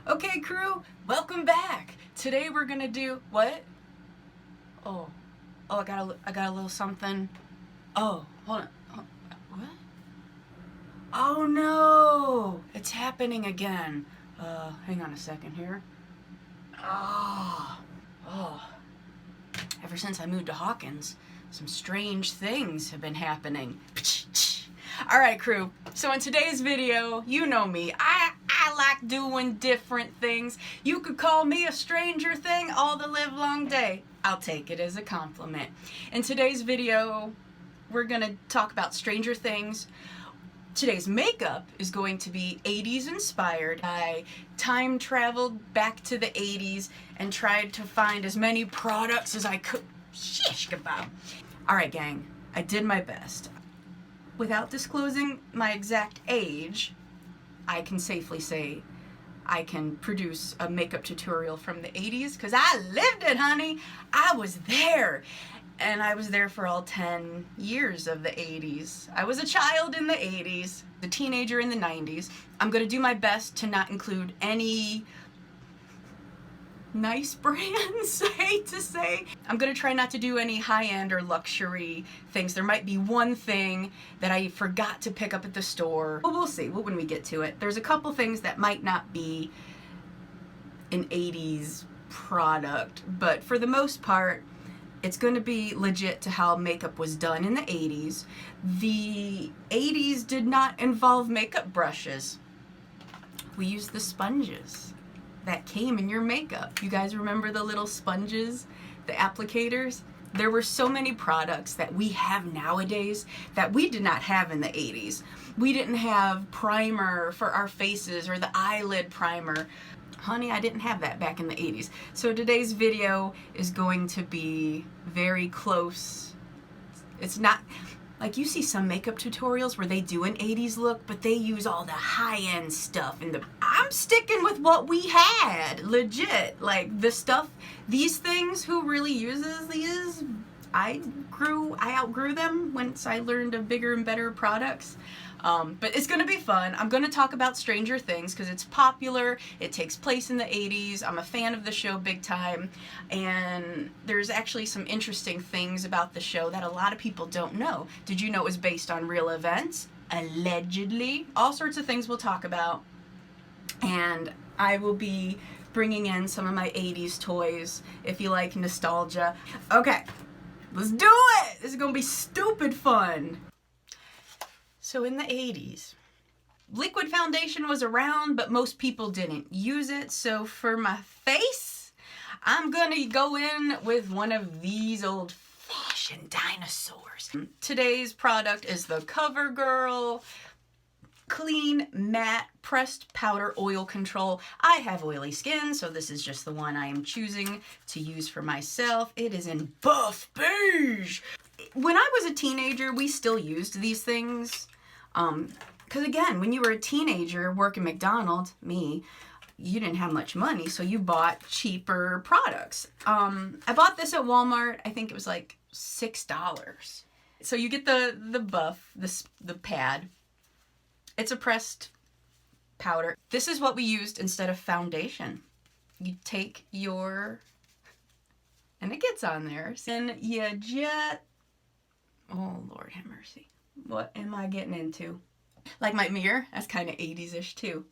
Okay, crew, welcome back. Today we're gonna do what? Oh, I got a little something. Oh, hold on. What? Oh no, it's happening again. Hang on a second here. Oh. Ever since I moved to Hawkins, some strange things have been happening. Alright, crew, so in today's video, you know me, I like doing different things. You could call me a stranger thing all the live long day. I'll take it as a compliment. In today's video, we're gonna talk about Stranger Things. Today's makeup is going to be 80s inspired. I time traveled back to the 80s and tried to find as many products as I could. Shish kebab. Alright gang, I did my best. Without disclosing my exact age, I can safely say I can produce a makeup tutorial from the 80s because I lived it, honey. I was there. And I was there for all 10 years of the 80s. I was a child in the 80s, a teenager in the 90s. I'm gonna do my best to not include any nice brands, I hate to say. I'm gonna try not to do any high-end or luxury things. There might be one thing that I forgot to pick up at the store. But we'll see when we get to it. There's a couple things that might not be an 80s product, but for the most part, it's going to be legit to how makeup was done in the 80s. The 80s did not involve makeup brushes. We used the sponges that came in your makeup. You guys remember the little sponges, the applicators? There were so many products that we have nowadays that we did not have in the 80s. We didn't have primer for our faces or the eyelid primer. Honey, I didn't have that back in the 80s. So today's video is going to be very close. It's not, like you see some makeup tutorials where they do an 80s look, but they use all the high-end stuff. I'm sticking with what we had, legit. Like the stuff, these things, who really uses these? I outgrew them once I learned of bigger and better products. But it's gonna be fun. I'm gonna talk about Stranger Things because it's popular. It takes place in the 80s. I'm a fan of the show big time. And there's actually some interesting things about the show that a lot of people don't know. Did you know it was based on real events? Allegedly. All sorts of things we'll talk about. And I will be bringing in some of my 80s toys if you like nostalgia. Okay, let's do it! This is gonna be stupid fun. So in the 80s, liquid foundation was around, but most people didn't use it. So for my face, I'm gonna go in with one of these old-fashioned dinosaurs. Today's product is the CoverGirl Clean Matte Pressed Powder Oil Control. I have oily skin, so this is just the one I am choosing to use for myself. It is in buff beige. When I was a teenager, we still used these things. Because again, when you were a teenager working McDonald's, you didn't have much money, so you bought cheaper products. I bought this at Walmart. I think it was like $6. So you get the buff, the pad. It's a pressed powder. This is what we used instead of foundation. You take your, and it gets on there, and you just, oh Lord have mercy. What am I getting into? Like my mirror, that's kind of 80s-ish too.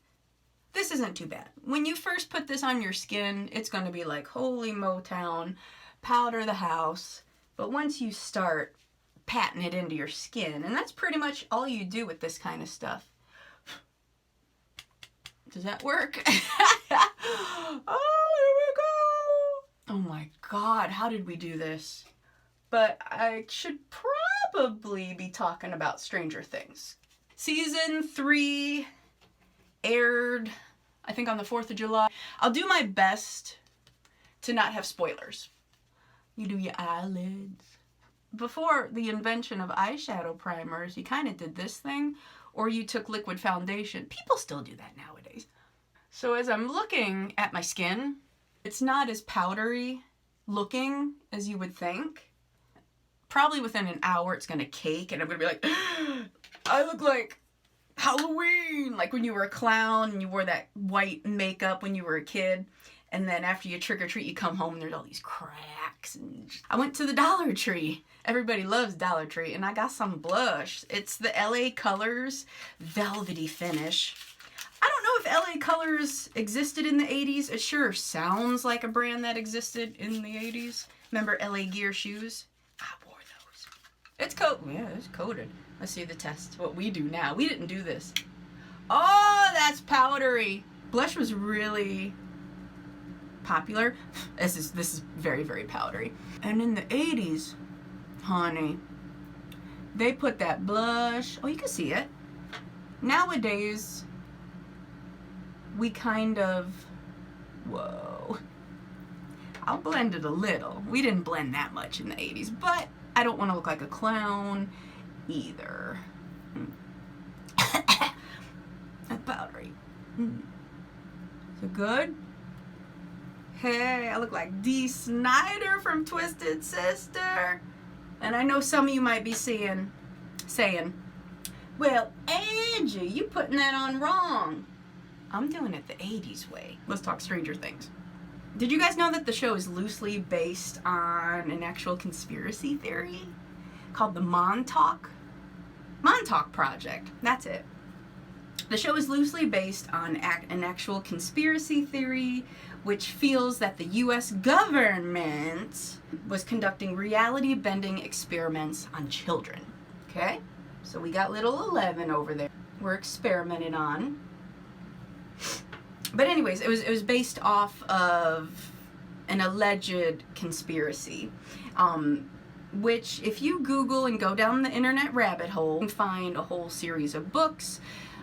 This isn't too bad. When you first put this on your skin, it's going to be like, holy Motown, powder the house. But once you start patting it into your skin, and that's pretty much all you do with this kind of stuff. Does that work? Oh, here we go. Oh my God, how did we do this? But I should probably be talking about Stranger Things. Season 3 aired, I think, on the 4th of July. I'll do my best to not have spoilers. You do your eyelids. Before the invention of eyeshadow primers, you kind of did this thing, or you took liquid foundation. People still do that nowadays. So as I'm looking at my skin, it's not as powdery looking as you would think. Probably within an hour it's gonna cake and I'm gonna be like, I look like Halloween, like when you were a clown and you wore that white makeup when you were a kid, and then after you trick or treat, you come home and there's all these cracks. And I went to the Dollar Tree. Everybody loves Dollar Tree, and I got some blush. It's the LA Colors velvety finish. I don't know if LA Colors existed in the 80s. It sure sounds like a brand that existed in the 80s. Remember LA Gear shoes? I wore those. It's it's coated. Let's see the test. What we do now. We didn't do this. Oh, that's powdery. Blush was really popular. This is very, very powdery. And in the 80s, honey, they put that blush. Oh, you can see it. Nowadays, we kind of, whoa. I'll blend it a little. We didn't blend that much in the 80s, but I don't want to look like a clown either. That's powdery. Is it good? Hey, I look like Dee Snider from Twisted Sister. And I know some of you might be saying, well, Angie, you putting that on wrong. I'm doing it the 80s way. Let's talk Stranger Things. Did you guys know that the show is loosely based on an actual conspiracy theory called the Montauk Project? That's it. The show is loosely based on an actual conspiracy theory which feels that the U.S. government was conducting reality-bending experiments on children. Okay? So we got little 11 over there we're experimenting on. But anyways, it was based off of an alleged conspiracy, which if you Google and go down the internet rabbit hole, you can find a whole series of books,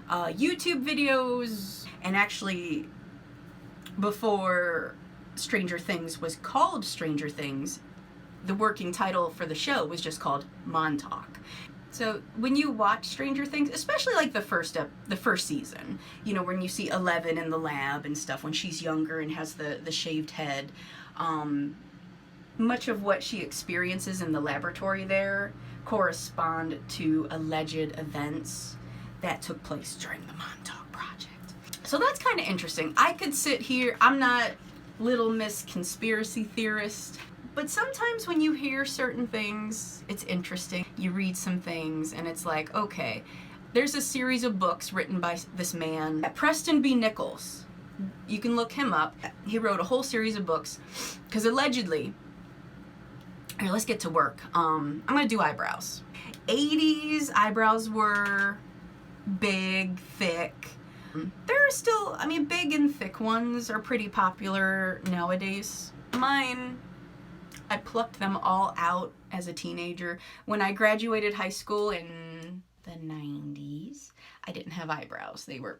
YouTube videos, and actually before Stranger Things was called Stranger Things, the working title for the show was just called Montauk. So when you watch Stranger Things, especially like the first season, you know, when you see Eleven in the lab and stuff, when she's younger and has the shaved head, much of what she experiences in the laboratory there correspond to alleged events that took place during the Montauk Project. So that's kind of interesting. I could sit here, I'm not Little Miss Conspiracy Theorist, but sometimes when you hear certain things, it's interesting. You read some things and it's like, okay, there's a series of books written by this man, Preston B. Nichols. You can look him up. He wrote a whole series of books because allegedly, here, let's get to work. I'm going to do eyebrows. 80s eyebrows were big, thick. There are still, I mean, big and thick ones are pretty popular nowadays. Mine, I plucked them all out as a teenager. When I graduated high school in the 90s, I didn't have eyebrows. They were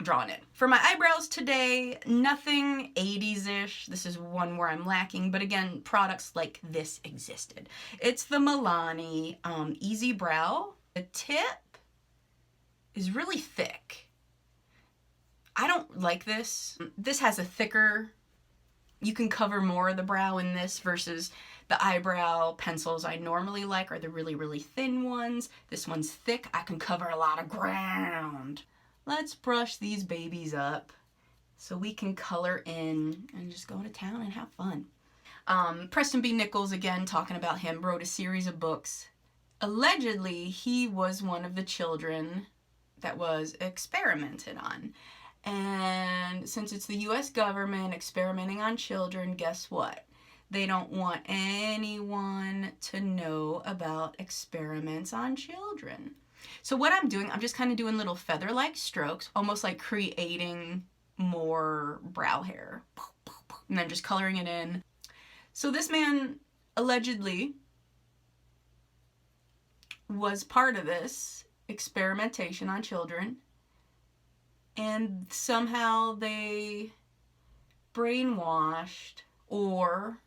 drawn in. For my eyebrows today, nothing 80s-ish. This is one where I'm lacking, but again, products like this existed. It's the Milani Easy Brow. The tip is really thick. I don't like this. This has a thicker, you can cover more of the brow in this versus the eyebrow pencils I normally like are the really, really thin ones. This one's thick. I can cover a lot of ground. Let's brush these babies up so we can color in and just go to town and have fun. Preston B. Nichols, again, talking about him, wrote a series of books. Allegedly, he was one of the children that was experimented on. And since it's the U.S. government experimenting on children, guess what? They don't want anyone to know about experiments on children. So what I'm doing, I'm just kind of doing little feather-like strokes, almost like creating more brow hair. And then just coloring it in. So this man allegedly was part of this experimentation on children. And somehow they brainwashed or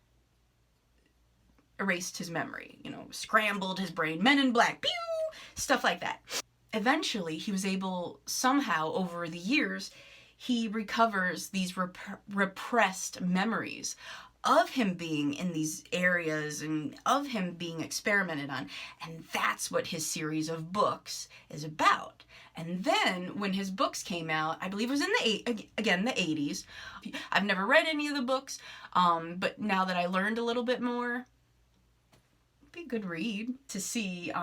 erased his memory, you know, scrambled his brain, Men in Black, pew, stuff like that. Eventually, he was able, somehow over the years, he recovers these repressed memories of him being in these areas and of him being experimented on. And that's what his series of books is about. And then when his books came out, I believe it was in the 80s. I've never read any of the books, but now that I learned a little bit more, it'd be a good read to see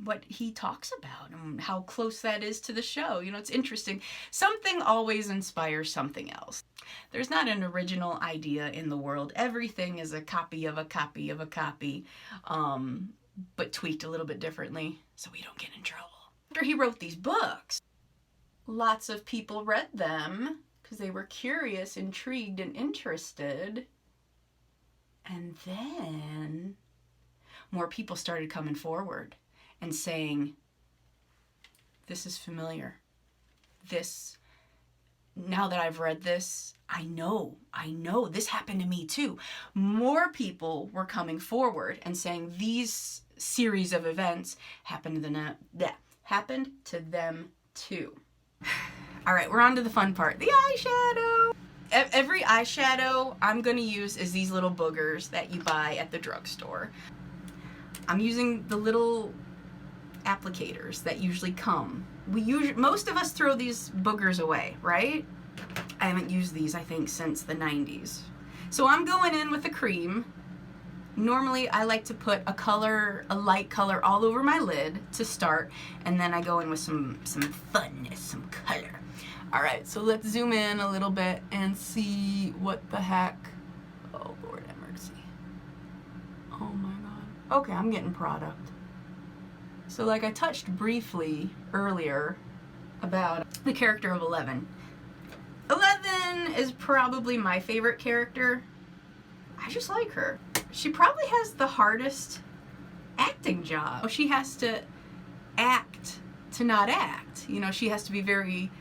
what he talks about and how close that is to the show. You know, it's interesting. Something always inspires something else. There's not an original idea in the world. Everything is a copy of a copy of a copy, but tweaked a little bit differently so we don't get in trouble. After he wrote these books, lots of people read them because they were curious, intrigued, and interested. And then more people started coming forward and saying, this is familiar. Now that I've read this, I know, this happened to me too. More people were coming forward and saying these series of events happened to them too. All right, we're on to the fun part, the eyeshadow. Every eyeshadow I'm gonna use is these little boogers that you buy at the drugstore. I'm using the little applicators that usually come. Most of us throw these boogers away, right? I haven't used these, I think, since the 90s. So I'm going in with a cream. Normally I like to put a light color all over my lid to start, and then I go in with some funness, some color. All right, so let's zoom in a little bit and see what the heck. Oh, Lord have mercy. Oh my God. Okay, I'm getting product. So like I touched briefly earlier about the character of 11. 11 is probably my favorite character. I just like her. She probably has the hardest acting job. She has to act to not act. You know, she has to be very,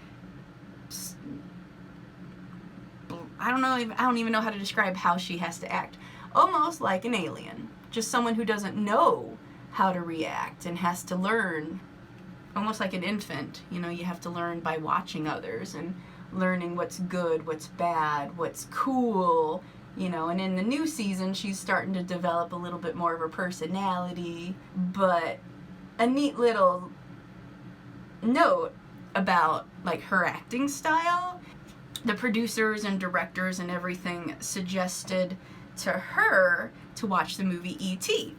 I don't even know how to describe how she has to act. Almost like an alien. Just someone who doesn't know how to react and has to learn, almost like an infant. You know, you have to learn by watching others and learning what's good, what's bad, what's cool, you know. And in the new season, she's starting to develop a little bit more of her personality. But a neat little note about like her acting style, the producers and directors and everything suggested to her to watch the movie E.T.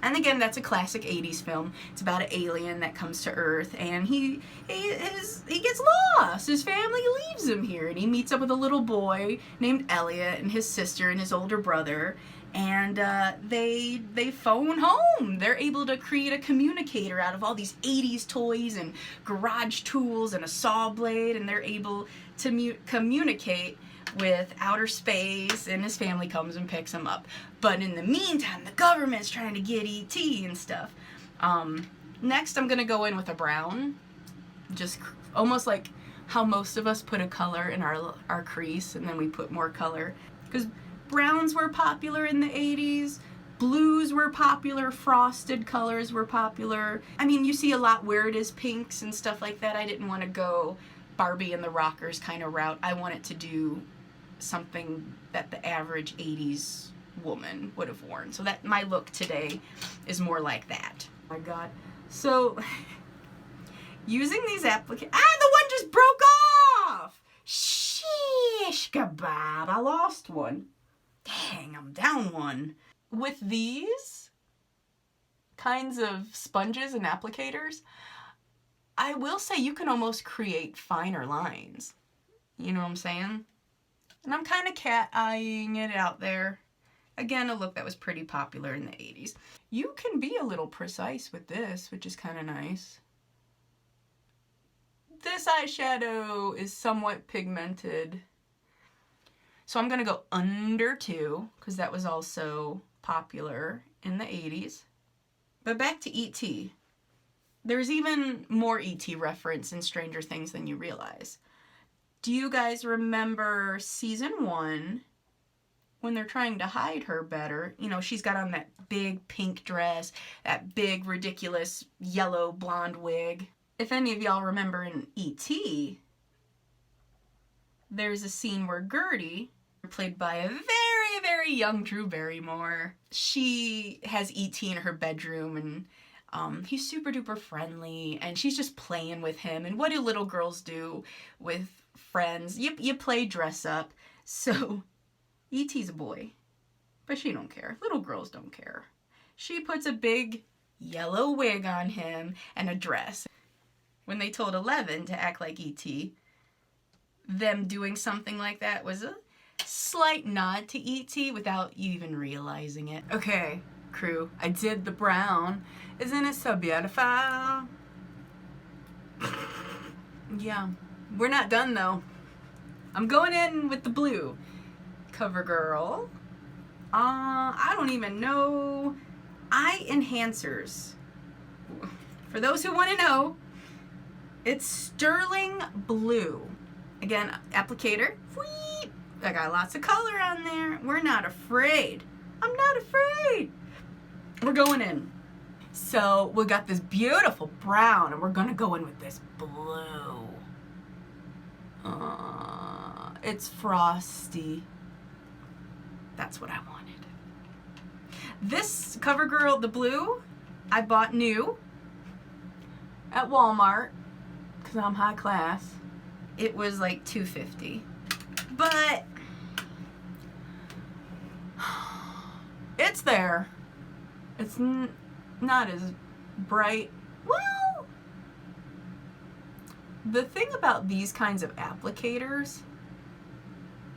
And again, that's a classic 80s film. It's about an alien that comes to Earth, and he gets lost. His family leaves him here, and he meets up with a little boy named Elliot and his sister and his older brother, and they phone home. They're able to create a communicator out of all these 80s toys and garage tools and a saw blade, and they're able to communicate with outer space, and his family comes and picks him up. But in the meantime, the government's trying to get E.T. and stuff. Next, I'm gonna go in with a brown, just almost like how most of us put a color in our crease, and then we put more color. Because browns were popular in the 80s, blues were popular, frosted colors were popular. I mean, you see a lot where it is pinks and stuff like that. I didn't want to go Barbie and the Rockers kind of route. I wanted to do something that the average 80s woman would have worn. So that my look today is more like that. Oh my God. So using these the one just broke off! Shish kebab, I lost one. Dang, I'm down one. With these kinds of sponges and applicators, I will say you can almost create finer lines. You know what I'm saying? And I'm kind of cat-eyeing it out there. Again, a look that was pretty popular in the 80s. You can be a little precise with this, which is kind of nice. This eyeshadow is somewhat pigmented. So I'm going to go under 2, because that was also popular in the 80s. But back to E.T. There's even more E.T. reference in Stranger Things than you realize. Do you guys remember season 1 when they're trying to hide her better? You know, she's got on that big pink dress, that big ridiculous yellow blonde wig. If any of y'all remember in E.T., there's a scene where Gertie, played by a very, very young Drew Barrymore, she has E.T. in her bedroom, and He's super duper friendly, and she's just playing with him. And what do little girls do with friends? You play dress up. So E.T.'s a boy, but she don't care. Little girls don't care. She puts a big yellow wig on him and a dress. When they told Eleven to act like E.T., them doing something like that was a slight nod to E.T. without you even realizing it. Okay, crew, I did the brown. Isn't it so beautiful? Yeah, we're not done though. I'm going in with the blue. CoverGirl. I don't even know. Eye enhancers. For those who want to know, it's sterling blue. Again, applicator. Whee! I got lots of color on there. We're not afraid. I'm not afraid. We're going in. So we got this beautiful brown, and we're gonna go in with this blue. It's frosty. That's what I wanted. This CoverGirl, the blue, I bought new at Walmart because I'm high class. It was like $2.50, but it's there. It's not as bright. Well, the thing about these kinds of applicators,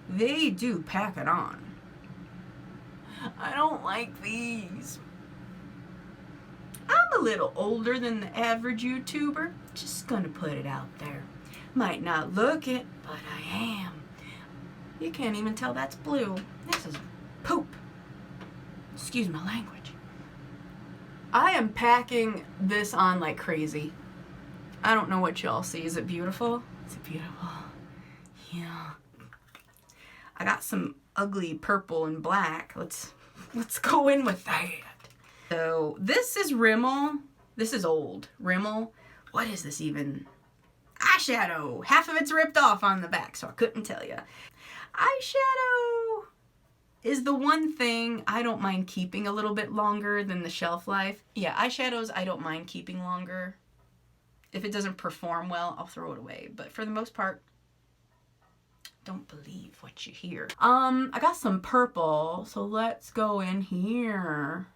they do pack it on. I don't like these. I'm a little older than the average YouTuber. Just gonna put it out there. Might not look it, but I am. You can't even tell that's blue. This is poop. Excuse my language. I am packing this on like crazy. I don't know what y'all see. Is it beautiful? Is it beautiful? Yeah. I got some ugly purple and black. Let's go in with that. So this is Rimmel. This is old. Rimmel. What is this even? Eyeshadow. Half of it's ripped off on the back, so I couldn't tell you. Eyeshadow is the one thing I don't mind keeping a little bit longer than the shelf life. Yeah, eyeshadows I don't mind keeping longer. If it doesn't perform well, I'll throw it away. But for the most part, don't believe what you hear. I got some purple, so let's go in here.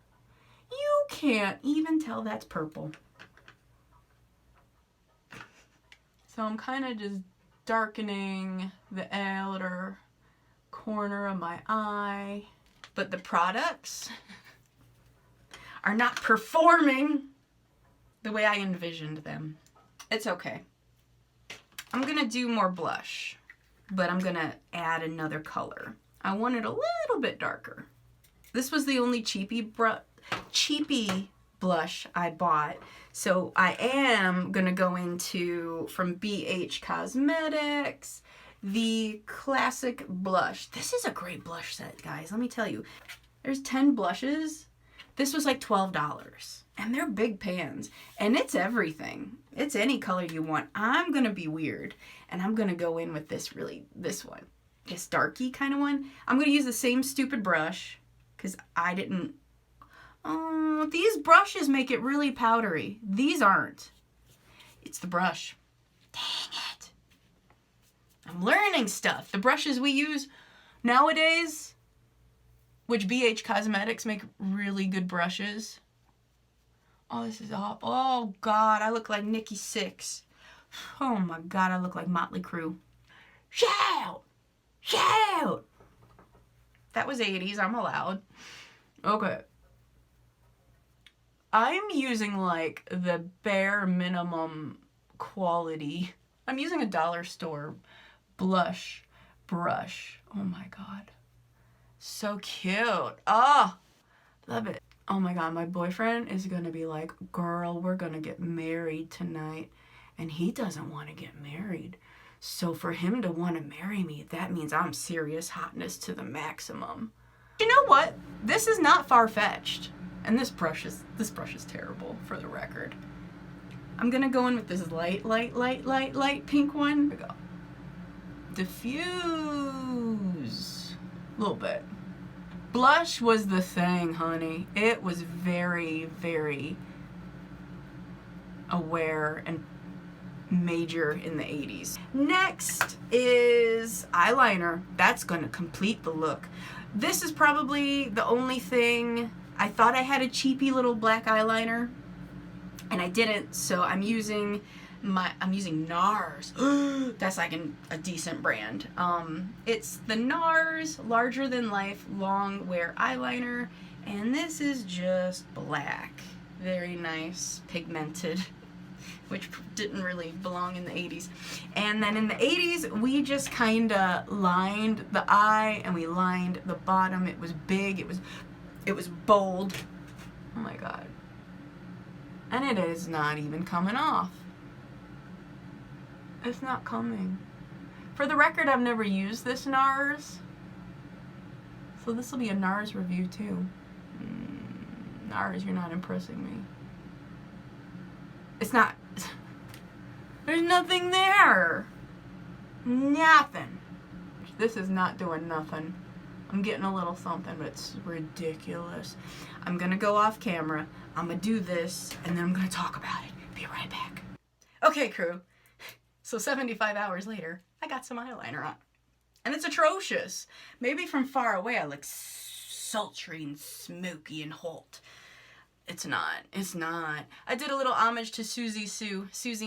You can't even tell that's purple. So I'm kind of just darkening the outer corner of my eye. But the products are not performing the way I envisioned them. It's okay. I'm gonna do more blush, but I'm gonna add another color. I want it a little bit darker. This was the only cheapy blush I bought. So I am gonna go into, from BH Cosmetics, the classic blush. This is a great blush set, guys. Let me tell you. There's 10 blushes. This was like $12. And they're big pans. And it's everything. It's any color you want. I'm gonna be weird. And I'm gonna go in with this one. This darky kind of one. I'm gonna use the same stupid brush, because I didn't... Oh, these brushes make it really powdery. These aren't. It's the brush. Dang it. I'm learning stuff. The brushes we use nowadays, which BH Cosmetics make really good brushes. Oh, this is awful. Oh, God, I look like Nikki Sixx. Oh, my God, I look like Motley Crue. Shout! Shout! That was 80's. I'm allowed. Okay. I'm using like the bare minimum quality. I'm using a dollar store blush brush. Oh my God. So cute. Oh, love it. Oh my God, my boyfriend is gonna be like, girl, we're gonna get married tonight. And he doesn't want to get married. So for him to want to marry me, that means I'm serious hotness to the maximum. You know what? This is not far-fetched. And this brush is terrible, for the record. I'm gonna go in with this light pink one. Here we go. Diffuse. A little bit. Blush was the thing, honey. It was very, very aware and major in the 80s. Next is eyeliner. That's gonna complete the look. This is probably the only thing. I thought I had a cheapy little black eyeliner and I didn't, so I'm using NARS. That's like a decent brand. It's the NARS Larger Than Life Long Wear Eyeliner, and this is just black. Very nice, pigmented, which didn't really belong in the 80s. And then in the 80s, we just kind of lined the eye and we lined the bottom. It was big, it was bold. Oh my God. And it is not even coming off. It's not coming. For the record, I've never used this NARS, so this will be a NARS review too. NARS, you're not impressing me. It's not. There's nothing there. Nothing. This is not doing nothing. I'm getting a little something, but it's ridiculous. I'm gonna go off camera. I'm gonna do this, and then I'm gonna talk about it. Be right back. Okay, crew. So 75 hours later, I got some eyeliner on. And it's atrocious. Maybe from far away I look sultry and smoky and hot. It's not. It's not. I did a little homage to Susie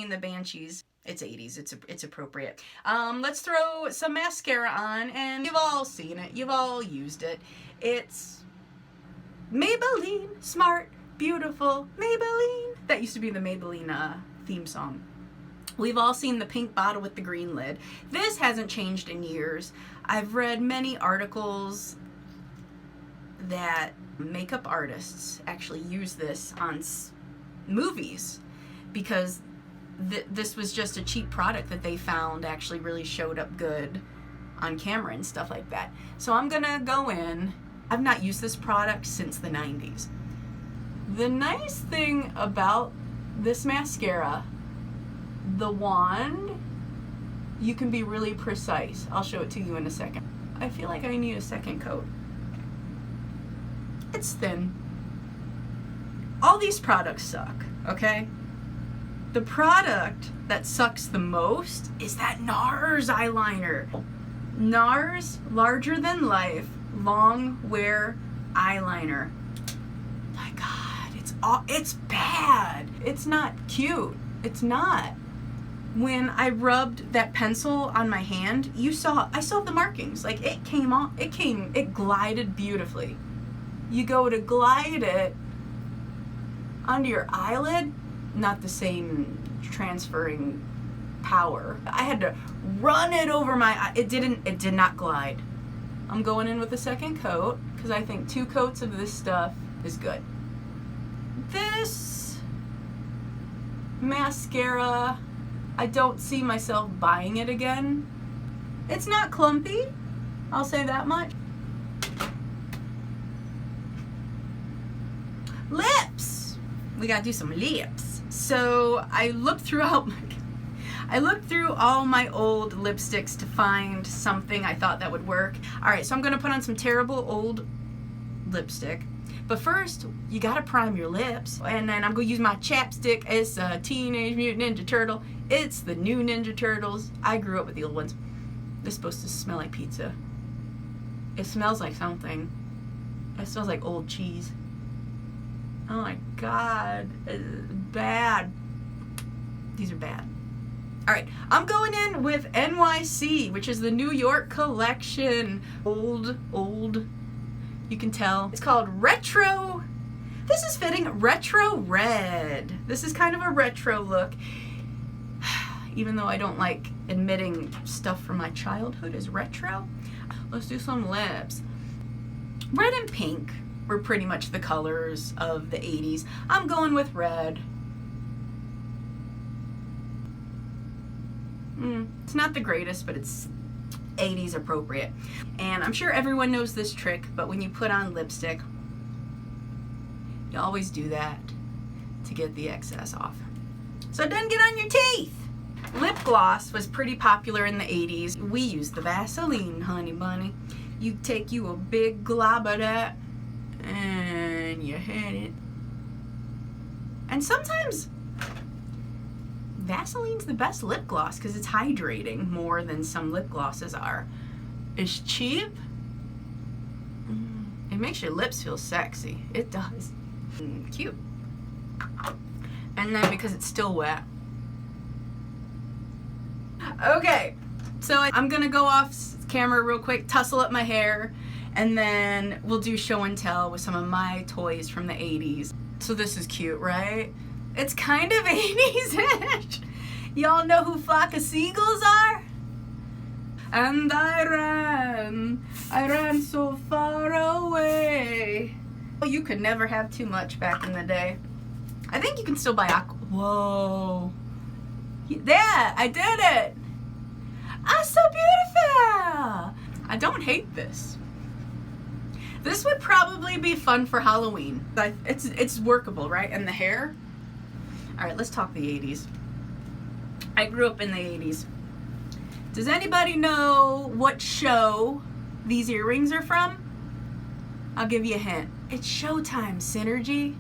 and the Banshees. It's 80s. It's appropriate. Let's throw some mascara on, and you've all seen it. You've all used it. It's Maybelline Smart Beautiful Maybelline. That used to be the Maybelline theme song. We've all seen the pink bottle with the green lid. This hasn't changed in years. I've read many articles that makeup artists actually use this on movies because this was just a cheap product that they found actually really showed up good on camera and stuff like that. So I'm gonna go in. I've not used this product since the 90s. The nice thing about this mascara, the wand, you can be really precise. I'll show it to you in a second. I feel like I need a second coat. It's thin. All these products suck, okay? The product that sucks the most is that NARS eyeliner. NARS Larger Than Life Long Wear Eyeliner. My God, it's bad. It's not cute. It's not. When I rubbed that pencil on my hand, I saw the markings. Like it glided beautifully. You go to glide it onto your eyelid, not the same transferring power. I had to run it over my eye. It did not glide. I'm going in with a second coat because I think 2 coats of this stuff is good. This mascara, I don't see myself buying it again. It's not clumpy, I'll say that much. Lips! We gotta do some lips. So I looked through all my old lipsticks to find something I thought that would work. Alright, so I'm gonna put on some terrible old lipstick. But first, you gotta prime your lips. And then I'm gonna use my chapstick. It's a Teenage Mutant Ninja Turtle. It's the new Ninja Turtles. I grew up with the old ones. This is supposed to smell like pizza. It smells like something. It smells like old cheese. Oh my God, it's bad. These are bad. All right, I'm going in with NYC, which is the New York collection. Old, you can tell. It's called Retro. This is fitting, Retro Red. This is kind of a retro look. Even though I don't like admitting stuff from my childhood is retro. Let's do some lips. Red and pink were pretty much the colors of the 80s. I'm going with red. It's not the greatest, but it's 80s appropriate. And I'm sure everyone knows this trick, but when you put on lipstick, you always do that to get the excess off. So it doesn't get on your teeth. Lip gloss was pretty popular in the 80s. We used the Vaseline, honey bunny. You take you a big glob of that and you hit it. And sometimes Vaseline's the best lip gloss because it's hydrating more than some lip glosses are. It's cheap. It makes your lips feel sexy. It does. Cute. And then because it's still wet. Okay, so I'm gonna go off camera real quick, tussle up my hair, and then we'll do show and tell with some of my toys from the 80s. So this is cute, right? It's kind of 80s-ish. Y'all know who Flock of Seagulls are? And I ran so far away. You could never have too much back in the day. I think you can still buy aqua. Whoa. Yeah, I did it. Ah, so beautiful. I don't hate this. This would probably be fun for Halloween. It's workable, right? And the hair. All right, let's talk the 80s. I grew up in the 80s. Does anybody know what show these earrings are from? I'll give you a hint. It's Showtime, Synergy.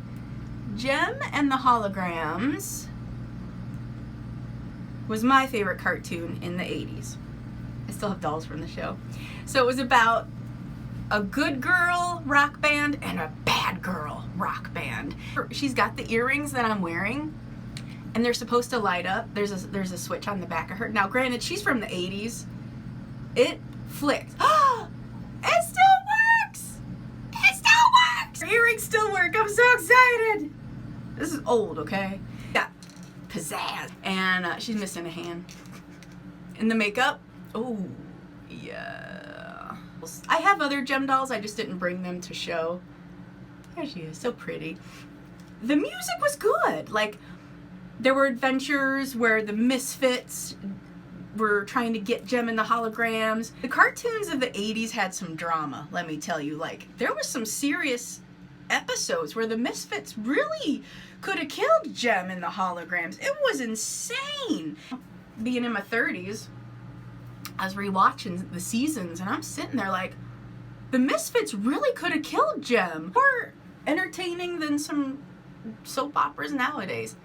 Jem and the Holograms was my favorite cartoon in the 80s. I still have dolls from the show. So it was about a good girl rock band and a bad girl rock band. She's got the earrings that I'm wearing, and they're supposed to light up. There's a switch on the back of her. Now, granted, she's from the 80s. It flicks. It still works! It still works! Her earrings still work. I'm so excited. This is old, okay? Got pizzazz. And she's missing a hand. And the makeup, oh, yeah. I have other Jem dolls, I just didn't bring them to show. There she is, so pretty. The music was good. Like, there were adventures where the misfits were trying to get Jem and the Holograms. The cartoons of the 80s had some drama, let me tell you. Like, there was some serious episodes where the misfits really could have killed Jem and the Holograms. It was insane. Being in my 30s, I was rewatching the seasons, and I'm sitting there like, the misfits really could have killed Jem. More entertaining than some soap operas nowadays.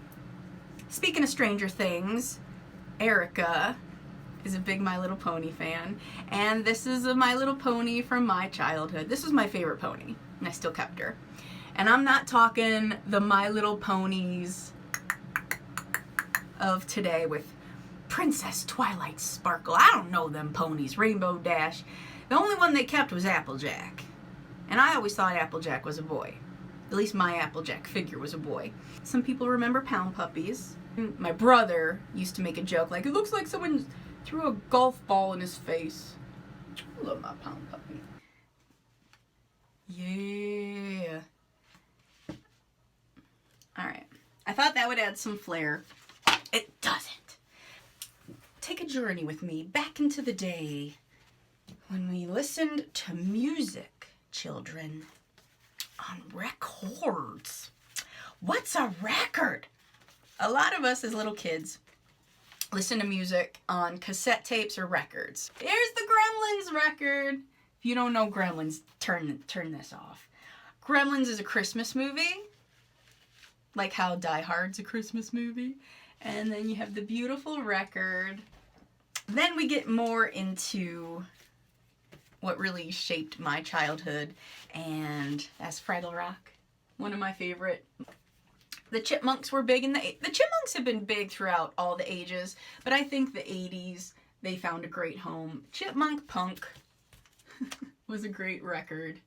Speaking of Stranger Things, Erica is a big My Little Pony fan, and this is a My Little Pony from my childhood. This was my favorite pony, and I still kept her. And I'm not talking the My Little Ponies of today with Princess Twilight Sparkle. I don't know them ponies. Rainbow Dash. The only one they kept was Applejack. And I always thought Applejack was a boy. At least my Applejack figure was a boy. Some people remember Pound Puppies. My brother used to make a joke like, it looks like someone threw a golf ball in his face. I love my Pound Puppy. Yeah. Alright. I thought that would add some flair. It doesn't. Take a journey with me back into the day when we listened to music, children, on records. What's a record? A lot of us as little kids listen to music on cassette tapes or records. Here's the Gremlins record. If you don't know Gremlins, turn this off. Gremlins is a Christmas movie, like how Die Hard's a Christmas movie. And then you have the beautiful record. Then we get more into what really shaped my childhood, and that's Fraggle Rock, one of my favorite. The Chipmunks were big the Chipmunks have been big throughout all the ages, but I think the 80s, they found a great home. Chipmunk Punk was a great record.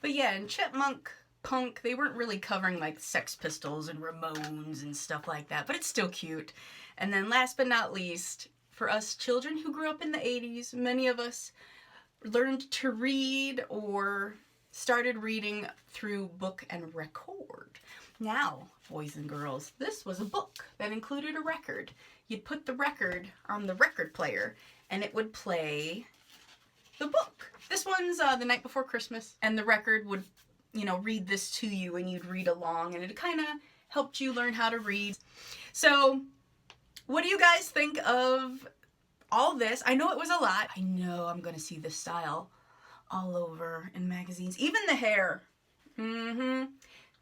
But yeah, in Chipmunk Punk, they weren't really covering like Sex Pistols and Ramones and stuff like that, but it's still cute. And then last but not least, for us children who grew up in the 80s, many of us learned to read or started reading through book and record. Now, boys and girls, this was a book that included a record. You'd put the record on the record player and it would play the book. This one's The Night Before Christmas, and the record would, you know, read this to you and you'd read along, and it kind of helped you learn how to read. So, what do you guys think of all this? I know it was a lot. I know I'm going to see this style all over in magazines. Even the hair.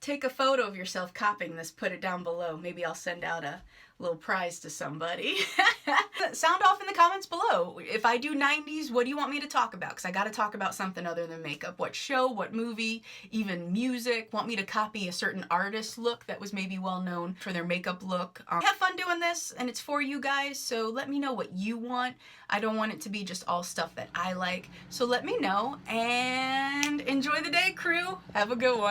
take a photo of yourself copying this, put it down below. Maybe I'll send out a little prize to somebody. Sound off in the comments below. If I do 90s, what do you want me to talk about? Because I got to talk about something other than makeup. What show, what movie, even music. Want me to copy a certain artist look that was maybe well known for their makeup look. Have fun doing this, and it's for you guys, so let me know what you want. I don't want it to be just all stuff that I like. So let me know, and enjoy the day, crew. Have a good one.